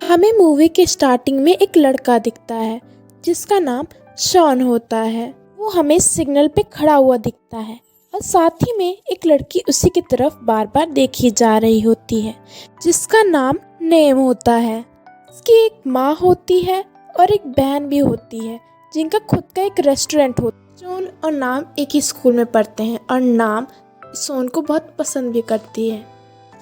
हमें मूवी के स्टार्टिंग में एक लड़का दिखता है जिसका नाम शॉन होता है। वो हमें सिग्नल पे खड़ा हुआ दिखता है और साथ ही में एक लड़की उसी की तरफ बार बार देखी जा रही होती है जिसका नाम नेम होता है। उसकी एक माँ होती है और एक बहन भी होती है जिनका खुद का एक रेस्टोरेंट होता है। शॉन और नाम एक ही स्कूल में पढ़ते हैं और नाम शॉन को बहुत पसंद भी करती है।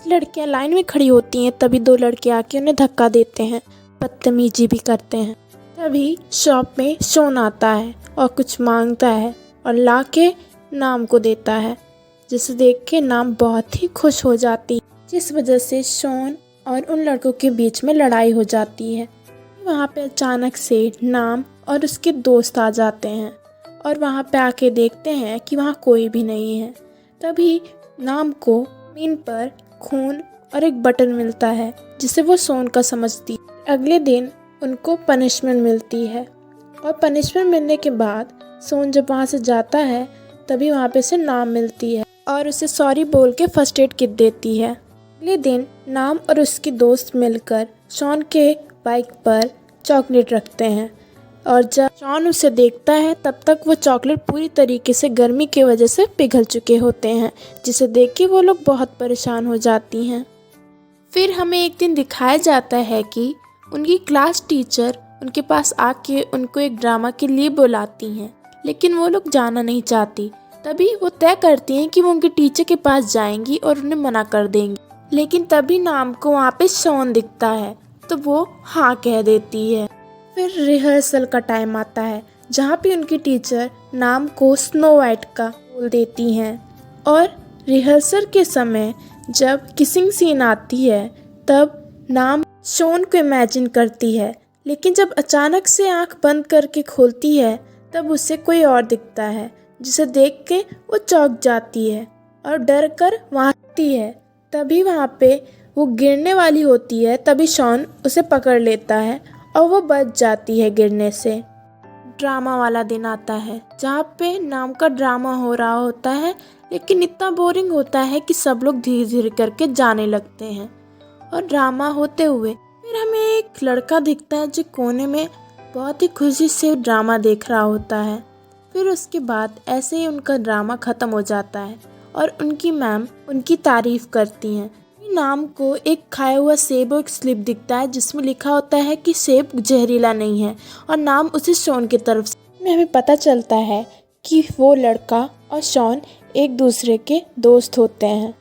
लड़कियां लाइन में खड़ी होती हैं, तभी दो लड़के आके उन्हें धक्का देते हैं, बदतमीजी भी करते हैं। तभी शॉप में शॉन आता है और कुछ मांगता है और लाके नाम को देता है, जिसे देख के नाम बहुत ही खुश हो जाती है, जिस वजह से शॉन और उन लड़कों के बीच में लड़ाई हो जाती है। वहाँ पे अचानक से नाम और उसके दोस्त आ जाते हैं और वहाँ पे आके देखते हैं कि वहाँ कोई भी नहीं है। तभी नाम को ज़मीन पर खून और एक बटन मिलता है जिसे वो शॉन का समझती है। अगले दिन उनको पनिशमेंट मिलती है और पनिशमेंट मिलने के बाद शॉन जब वहाँ से जाता है तभी वहाँ पे से नाम मिलती है और उसे सॉरी बोल के फर्स्ट एड किट देती है। अगले दिन नाम और उसकी दोस्त मिलकर शॉन के बाइक पर चॉकलेट रखते हैं और जब शॉन उसे देखता है तब तक वो चॉकलेट पूरी तरीके से गर्मी की वजह से पिघल चुके होते हैं, जिसे देख के वो लोग बहुत परेशान हो जाती हैं। फिर हमें एक दिन दिखाया जाता है कि उनकी क्लास टीचर उनके पास आके उनको एक ड्रामा के लिए बुलाती हैं, लेकिन वो लोग जाना नहीं चाहती। तभी वो तय करती हैं कि वो उनके टीचर के पास जाएंगी और उन्हें मना कर देंगी, लेकिन तभी नाम को वहाँ पे शॉन दिखता है तो वो हाँ कह देती है। फिर रिहर्सल का टाइम आता है जहाँ पे उनकी टीचर नाम को स्नो वाइट का रोल देती हैं और रिहर्सल के समय जब किसिंग सीन आती है तब नाम शॉन को इमेजिन करती है, लेकिन जब अचानक से आंख बंद करके खोलती है तब उसे कोई और दिखता है, जिसे देख के वो चौंक जाती है और डर कर वहाँ आती है। तभी वहाँ पे वो गिरने वाली होती है, तभी शॉन उसे पकड़ लेता है और वो बच जाती है गिरने से। ड्रामा वाला दिन आता है जहाँ पे नाम का ड्रामा हो रहा होता है, लेकिन इतना बोरिंग होता है कि सब लोग धीरे धीरे करके जाने लगते हैं। और ड्रामा होते हुए फिर हमें एक लड़का दिखता है जो कोने में बहुत ही खुशी से ड्रामा देख रहा होता है। फिर उसके बाद ऐसे ही उनका ड्रामा ख़त्म हो जाता है और उनकी मैम उनकी तारीफ़ करती हैं। नाम को एक खाया हुआ सेब और एक स्लिप दिखता है जिसमें लिखा होता है कि सेब जहरीला नहीं है और नाम उसे शॉन की तरफ से हमें पता चलता है कि वो लड़का और शॉन एक दूसरे के दोस्त होते हैं।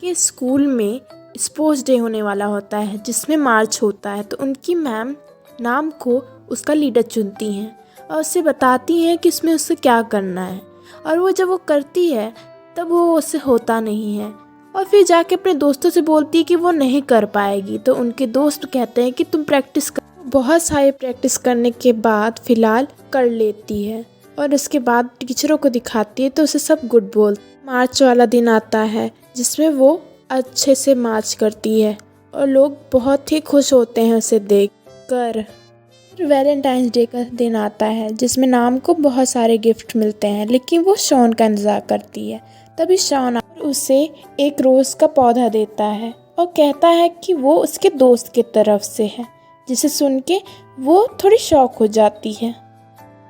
कि स्कूल में स्पोर्ट्स डे होने वाला होता है जिसमें मार्च होता है, तो उनकी मैम नाम को उसका लीडर चुनती हैं और उसे बताती हैं कि इसमें उससे क्या करना है, और वो जब वो करती है तब वो उससे होता नहीं है और फिर जाके अपने दोस्तों से बोलती है कि वो नहीं कर पाएगी। तो उनके दोस्त कहते हैं कि तुम प्रैक्टिस कर। बहुत सारे प्रैक्टिस करने के बाद फ़िलहाल कर लेती है और उसके बाद टीचरों को दिखाती है तो उसे सब गुड बोल। मार्च वाला दिन आता है जिसमें वो अच्छे से मार्च करती है और लोग बहुत ही खुश होते हैं उसे देख कर। वैलेंटाइंस डे का दिन आता है जिसमें नाम को बहुत सारे गिफ्ट मिलते हैं, लेकिन वो शॉन का इंतज़ार करती है। तभी शॉन उसे एक रोज़ का पौधा देता है और कहता है कि वो उसके दोस्त की तरफ से है, जिसे सुन के वो थोड़ी शॉक हो जाती है।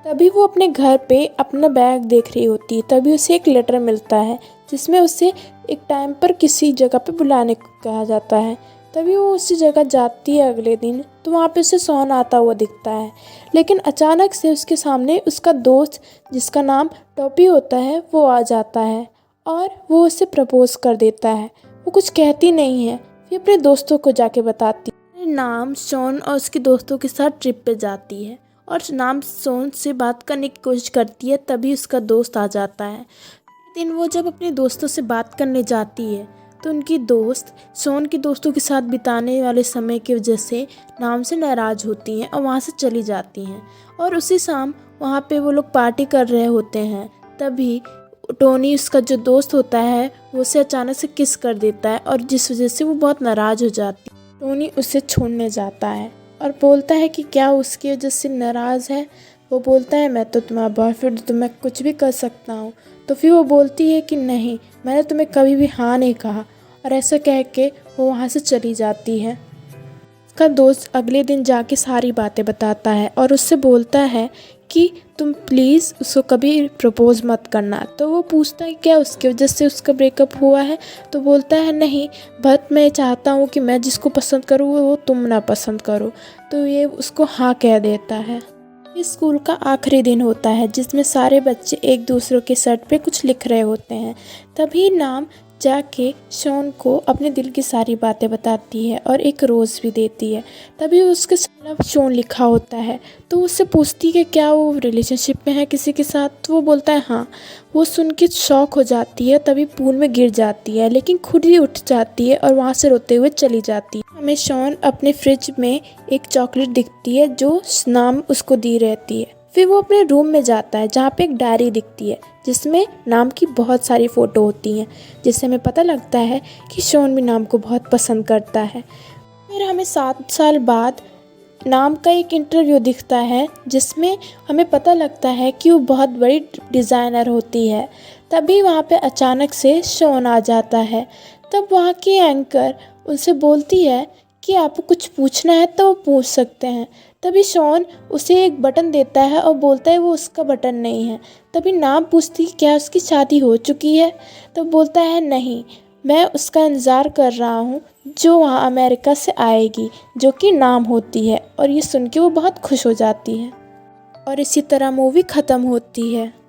तभी वो अपने घर पे अपना बैग देख रही होती है, तभी उसे एक लेटर मिलता है जिसमें उसे एक टाइम पर किसी जगह पे बुलाने को कहा जाता है। तभी वो उसी जगह जाती है अगले दिन, तो वहाँ पे उसे शॉन आता हुआ दिखता है, लेकिन अचानक से उसके सामने उसका दोस्त जिसका नाम टॉपी होता है वो आ जाता है और वो उसे प्रपोज कर देता है। वो कुछ कहती नहीं है, फिर अपने दोस्तों को जाके बताती है। नाम शॉन और उसके दोस्तों के साथ ट्रिप पे जाती है और नाम शॉन से बात करने की कोशिश करती है, तभी उसका दोस्त आ जाता है। दिन वो जब अपने दोस्तों से बात करने जाती है तो उनकी दोस्त शॉन के दोस्तों के साथ बिताने वाले समय की वजह से नाम से नाराज़ होती हैं और वहाँ से चली जाती हैं। और उसी शाम वहाँ पे वो लोग पार्टी कर रहे होते हैं, तभी टोनी उसका जो दोस्त होता है वो उसे अचानक से किस कर देता है और जिस वजह से वो बहुत नाराज़ हो जाती है। टोनी उसे छोड़ने जाता है और बोलता है कि क्या उसकी वजह से नाराज़ है। वो बोलता है मैं तो तुम्हारा बॉयफ्रेंड हूँ, तो मैं कुछ भी कर सकता हूँ। तो फिर वो बोलती है कि नहीं, मैंने तुम्हें कभी भी हाँ नहीं कहा, और ऐसा कह के वो वहाँ से चली जाती है। उसका दोस्त अगले दिन जाके सारी बातें बताता है और उससे बोलता है कि तुम प्लीज़ उसको कभी प्रपोज़ मत करना। तो वो पूछता है क्या उसकी वजह से उसका ब्रेकअप हुआ है, तो बोलता है नहीं, बट मैं चाहता हूँ कि मैं जिसको पसंद करूँ वो तुम ना पसंद करो। तो ये उसको हाँ कह देता है। इस स्कूल का आखिरी दिन होता है जिसमें सारे बच्चे एक दूसरे के शर्ट पे कुछ लिख रहे होते हैं। तभी नाम जाके शॉन को अपने दिल की सारी बातें बताती है और एक रोज़ भी देती है। तभी उसके सामने शॉन लिखा होता है, तो उससे पूछती है कि क्या वो रिलेशनशिप में है किसी के साथ, तो वो बोलता है हाँ। वो सुन के शॉक हो जाती है, तभी पूल में गिर जाती है लेकिन खुद ही उठ जाती है और वहाँ से रोते हुए चली जाती है। हमें शॉन अपने फ्रिज में एक चॉकलेट दिखती है जो नाम उसको दी रहती है। फिर वो अपने रूम में जाता है जहाँ पे एक डायरी दिखती है जिसमें नाम की बहुत सारी फ़ोटो होती हैं, जिससे हमें पता लगता है कि शॉन भी नाम को बहुत पसंद करता है। फिर हमें 7 साल बाद नाम का एक इंटरव्यू दिखता है जिसमें हमें पता लगता है कि वो बहुत बड़ी डिज़ाइनर होती है। तभी वहाँ पे अचानक से शॉन आ जाता है। तब वहाँ की एंकर उनसे बोलती है कि आपको कुछ पूछना है तो वो पूछ सकते हैं। तभी शॉन उसे एक बटन देता है और बोलता है वो उसका बटन नहीं है। तभी नाम पूछती है क्या उसकी शादी हो चुकी है, तो बोलता है नहीं, मैं उसका इंतज़ार कर रहा हूँ जो वहाँ अमेरिका से आएगी, जो कि नाम होती है। और ये सुन के वो बहुत खुश हो जाती है और इसी तरह मूवी ख़त्म होती है।